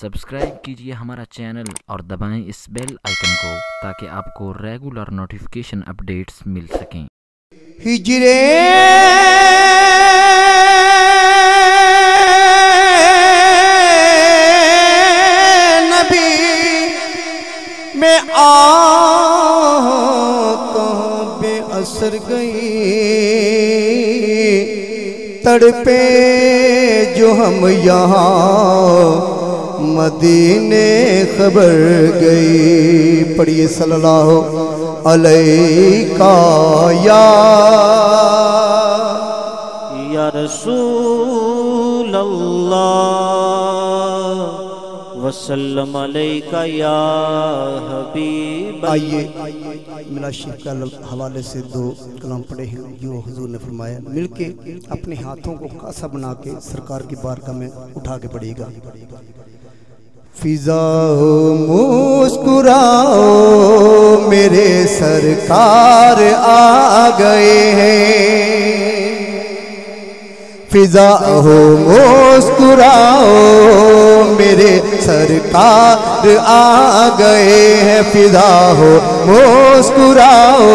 Subscribe कीजिए हमारा channel और दबाएं इस बेल आइकन को ताकि आपको रेगुलर नोटिफिकेशन अपडेट्स मिल सकें। हिजरे नबी में कहाँ बेअसर गई, तड़पे जो हम यहाँ मदीने खबर गई। पढ़िए सल्लल्लाहु अलैका या रसूल अल्लाह वसल्लम अलैका या हबीब। आइए मिला शेख के हवाले से दो कलाम पढ़े हैं जो हुजूर ने फरमाया। मिलके अपने हाथों को कासा बना के सरकार की बारगाह में उठा के पढ़िएगा। फिजा हो मुस्कुराओ मेरे सरकार आ गए हैं, फिजा हो मुस्कुराओ मेरे सरकार आ गए हैं, फिजा हो मुस्कुराओ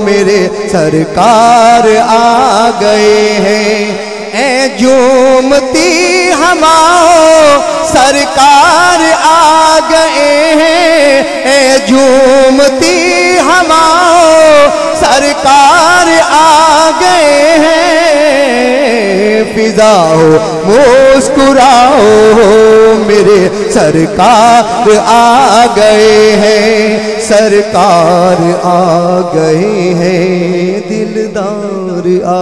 मेरे सरकार आ गए हैं। ए झूमती हमाओ सरकार आ गए हैं, ए झूमती हमाओ सरकार आ गए हैं। फिजा हो मुस्कुराओ मेरे सरकार आ गए हैं, सरकार आ गए हैं, दिलदार आ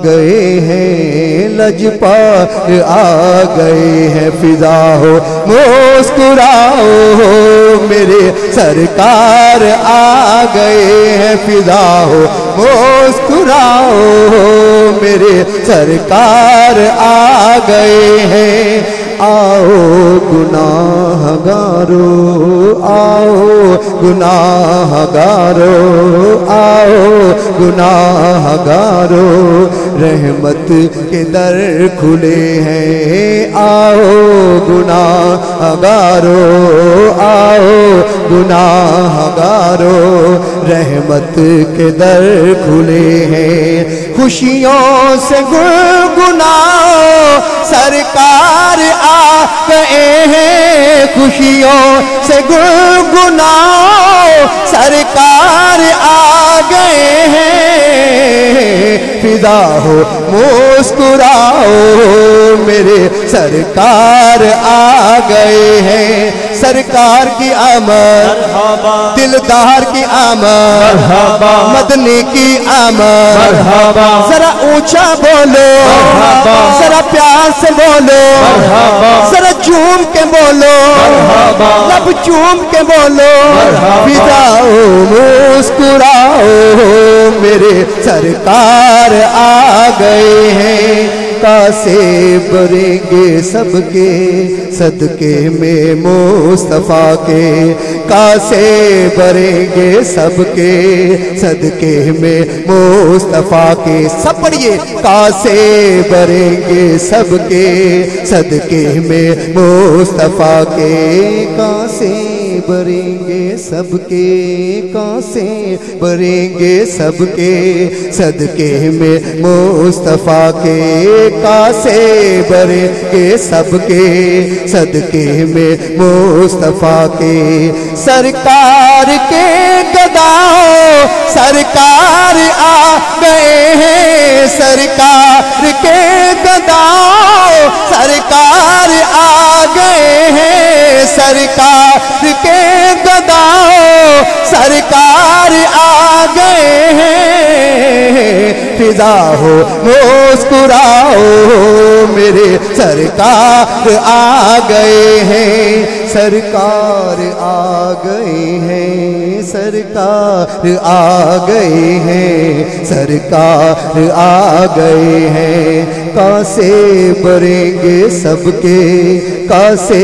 गए हैं, लजपाल आ गए हैं। फिजा हो मुस्कुराओ मेरे सरकार आ गए हैं, फिजा हो मुस्कुराओ मेरे सरकार आ गए हैं। आओ गुनाहगारो, आओ गुनाहगारो, आओ गुनाहगारो, रहमत के दर खुले हैं। आओ गुनाहगारो, आओ गुनाहगारो, रहमत के दर खुले हैं। खुशियों से गुनगुनाओ सरकार आ गए हैं, खुशियों से गुनगुनाओ सरकार आ गए हैं। फिदा हो मुस्कुराओ मेरे सरकार आ गए हैं, सरकार की आमद, दिलदार की आमद, मदनी की आमद। जरा ऊंचा बोलो, जरा प्यार से बोलो, जरा झूम के बोलो, लब झूम के बोलो। फिदा हो मुस्कुराओ मेरे सरकार आ गए हैं, कासे भरेंगे सबके सदके में मुस्तफा के, कासे भरेंगे सबके सदके में मुस्तफा के। सब पढ़िए, कासे भरेंगे सबके सदके में मुस्तफा के, कासे भरेंगे सबके, कासे भरेंगे सबके सदके में मुस्तफा के, कासे भरेंगे सबके सदके में मुस्तफा के। सरकार के गदाओं सरकार आ गए हैं, सरकार के गदाओं सरकार आ गए हैं, सरकार के गदाओं सरकार आ गए हैं। फिजा हो मुस्कुराओ मेरे सरकार आ गए हैं, सरकार आ गए हैं, सरकार आ गए हैं, सरकार आ गए हैं। कासे भरेंगे सबके, कासे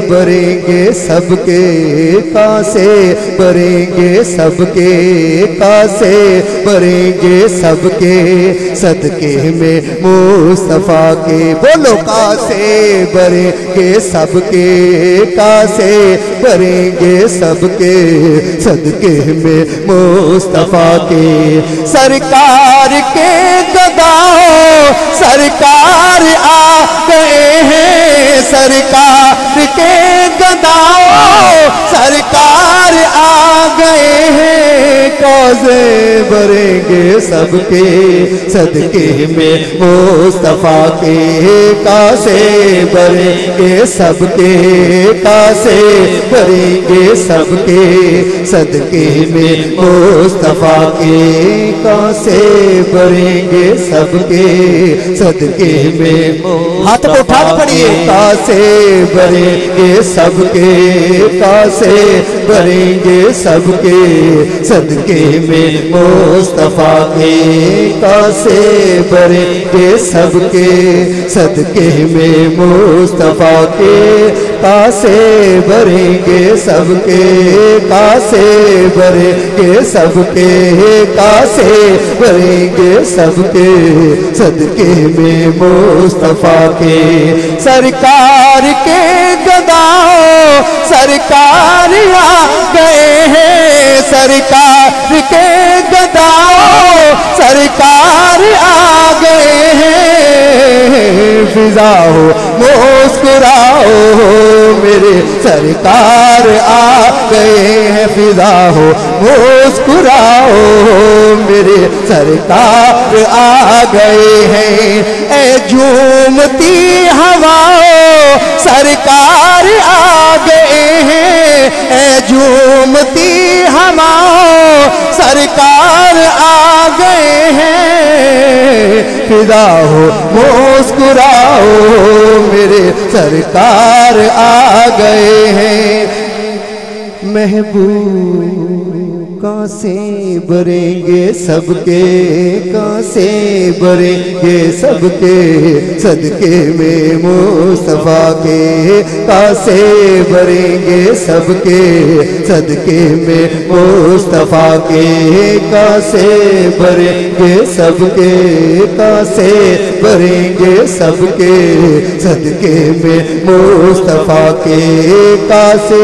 भरेंगे सबके, कासे भरेंगे सबके, कासे भरेंगे सबके, सदके में मुस्तफा के। बोलो कासे भरेंगे सबके, कासे भरेंगे सबके, सदके में मुस्तफा के। सरकार के गदाओं सरकार आ गए हैं, सरकार के गदाओं सरकार आ गए हैं, कासे भरेंगे सबके, सदके में मुस्तफा के, कासे भरेंगे सबके, कासे भरेंगे सबके, सदके में मुस्तफा के, कासे भरेंगे सबके, सदके में। हाथ को उठा पड़िए। कासे भरेंगे सबके, कासे भरेंगे सबके, सदके में मुस्तफा के, कासे भरेंगे सबके, सदके में मुस्तफा के, कासे भरेंगे सबके, कासे भरेंगे सबके, कासे भरेंगे सबके, सदके में मुस्तफा के। सरकार के गदाओं सरकार आ गए हैं, सरकार के गदाओं सरकार आ गए हैं, फिजा हो मुस्कुराओ मेरे सरकार आ गए हैं, फिजा हो मुस्कुराओ मेरे सरकार आ गए हैं। ए झूमती हवाओं सरकार आ गए हैं, ए झूमती हवाओं सरकार आ गए हैं, फिदा हो मुस्कुराओ मेरे सरकार आ गए हैं। महबूब कासे भरेंगे सबके, कासे भरेंगे सबके, सदके में मुस्तफा के, कासे भरेंगे सबके, सदके में मुस्तफा के, कासे भरेंगे सबके, कासे भरेंगे सबके, सदके में मुस्तफा के, कासे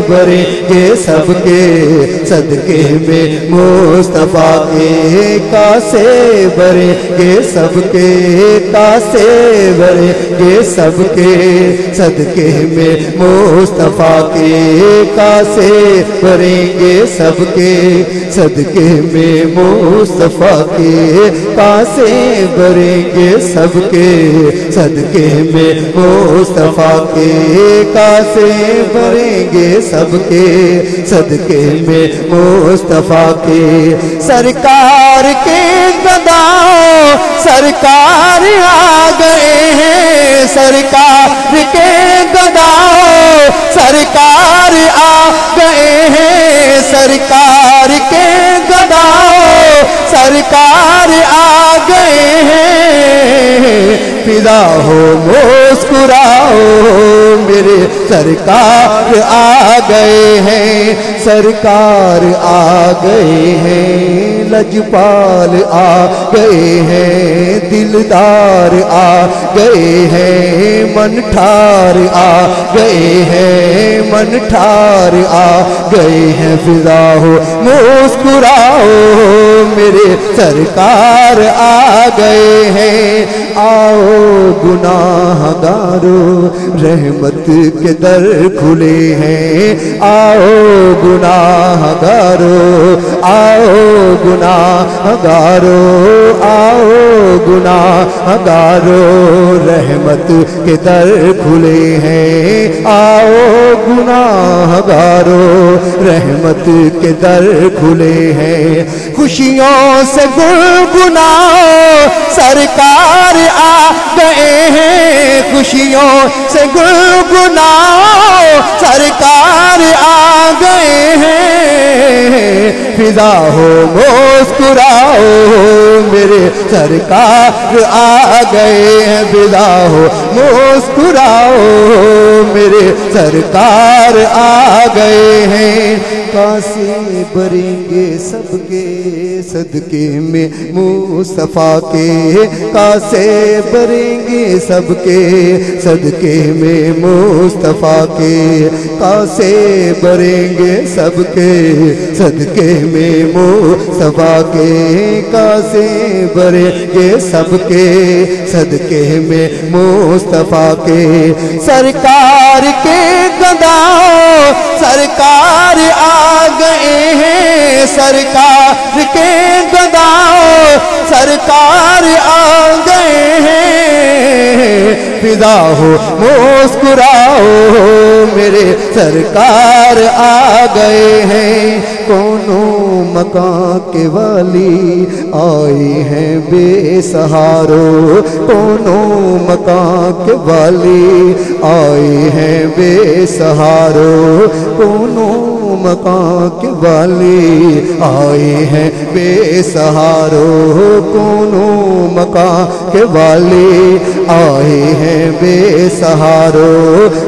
भरेंगे सबके, सदके में मुस्तफा के, कासे भरेंगे सबके, कासे भरेंगे सबके, सदके में मुस्तफा के, कासे भरेंगे सबके, सदके में मुस्तफा के, कासे भरेंगे सबके, सदके में मुस्तफा के, कासे भरेंगे सबके, सदके में मुस्तफा के। सरकार के गदाओं सरकार आ गए हैं, सरकार के गदाओं सरकार आ गए हैं, सरकार के गदाओं सरकार आ गए हैं, फिदा हो मुस्कुराओ मेरे सरकार आ गए हैं, सरकार आ गए हैं, लजपाल आ गए हैं, दिलदार आ गए हैं, मन ठार आ गए हैं, मन ठार आ गए हैं, फिदा हो मुस्कुराओ मेरे सरकार आ गए हैं। आओ गुनाहगारो रहमत के दर खुले हैं, आओ गुनाहगारो, आओ गुनाहगारो, आओ गुनाहगारो रहमत के दर खुले हैं, आओ गुनाहगारो रहमत के दर खुले हैं। खुशियों से गुनगुनाओ सरकार आ गए हैं, खुशियों से गुनगुनाओ सरकार आ गए हैं, फिदा हो मुस्कुराओ मेरे सरकार आ गए हैं, फिदा हो मुस्कुराओ मेरे सरकार आ गए हैं। कासे भरेंगे सबके सदके में मुस्तफा के, कासे भरेंगे सबके सदके में मुस्तफा के, कासे भरेंगे सबके सदके में मुस्तफा के, कासे भरेंगे सबके सदके में मुस्तफा के। सरकार के गदाओं सरकार आ गए हैं, सरकार के गदाओं सरकार आ गए हैं, फिदा हो मुस्कुराओ मेरे सरकार आ गए हैं। कोनो मकान के वाली आए हैं बेसहारो, कोनो मकान के वाली आए हैं बेसहारो, कोनो मकान के वाली आए हैं बेसहारो, कोनो मकान के वाली आए हैं बेसहारो,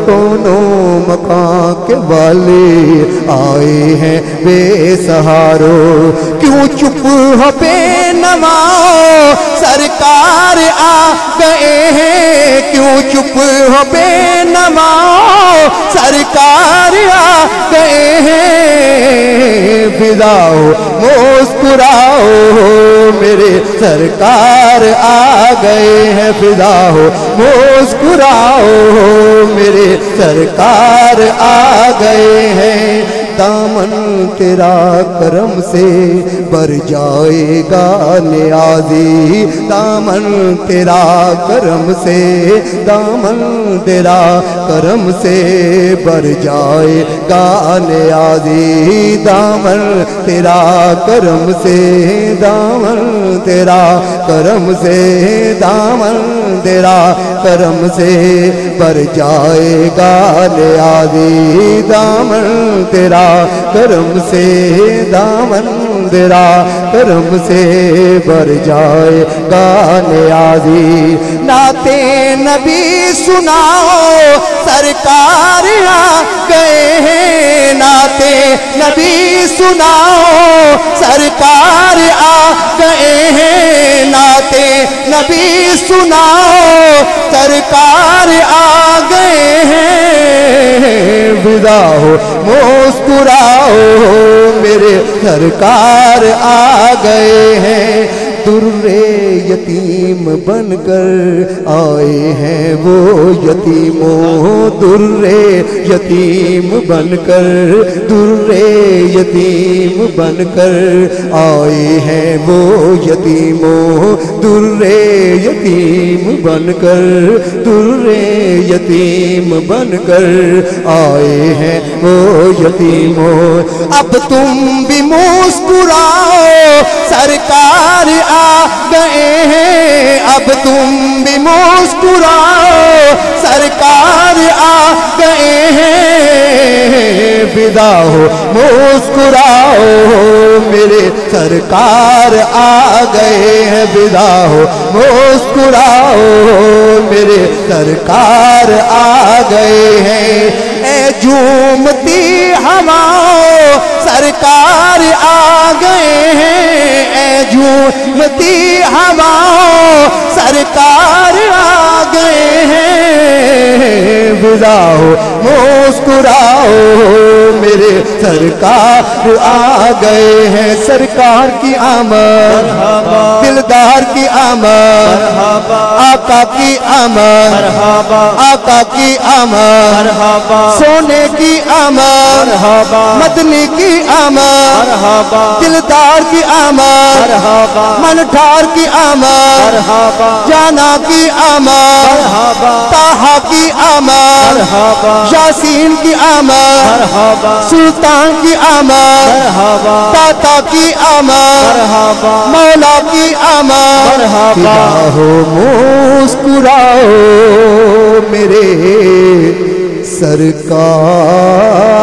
कोनो मकान के वाली आए हैं बेसहारो। क्यों चुप हो बेनवाओ सरकार आ गए हैं, क्यों चुप हो बेनवाओ सरकार आ गए हैं, फिदा हो मुस्कुराओ मेरे सरकार आ गए हैं, फिदा हो मुस्कुराओ मेरे सरकार आ गए हैं। दामन तेरा करम से भर जाएगा नियाज़ी, दामन तेरा करम से, दामन तेरा करम से भर जाएगा नियाज़ी, दामन तेरा करम से, दामन तेरा करम से, दामन तेरा करम से भर जाएगा नियाज़ी, दामन तेरा करम से, दामन तेरा करम से भर जाएगा नियाज़ी। नाते नबी सुनाओ सरकार आ गए हैं, नाते नबी सुनाओ सरकार आ गए हैं, नाते नबी सुनाओ सरकार आ गए हैं, फिदा हो मुस्कुराओ मेरे सरकार आ गए हैं। दुर्रे यतीम बनकर आए हैं वो यतीमों, दुर्रे यतीम बनकर, दुर्रे यतीम बनकर आए हैं वो यतीमों, दुर्रे यतीम बनकर, दुर्रे यतीम बनकर आए हैं वो यतीमों। अब तुम भी मुस्कुराओ सरकार आ गए हैं, अब तुम भी मुस्कुराओ सरकार आ गए हैं, फिदा हो मुस्कुराओ मेरे सरकार आ गए हैं, फिदा हो मुस्कुराओ मेरे सरकार आ गए हैं। ए झूमती हवाओं सरकार आ गए हैं, ए झूमती हवाओं सरकार आ गए हैं, फिदा हो मुस्कुराओ मेरे सरकार आ गए हैं। सरकार की आमद, दिलदार की आमद, आका की आमद, आका की आमद, सोने की आमद, मदनी की आमद, दिलदार की आमद, मनठार की आमद, जाना की आमद, ताहा की आमद, यासीन की आमद, सुल्तान की आमद, ताता की आमद, मौला की आमद, फिदा हो मुस्कुराओ मेरे सरकार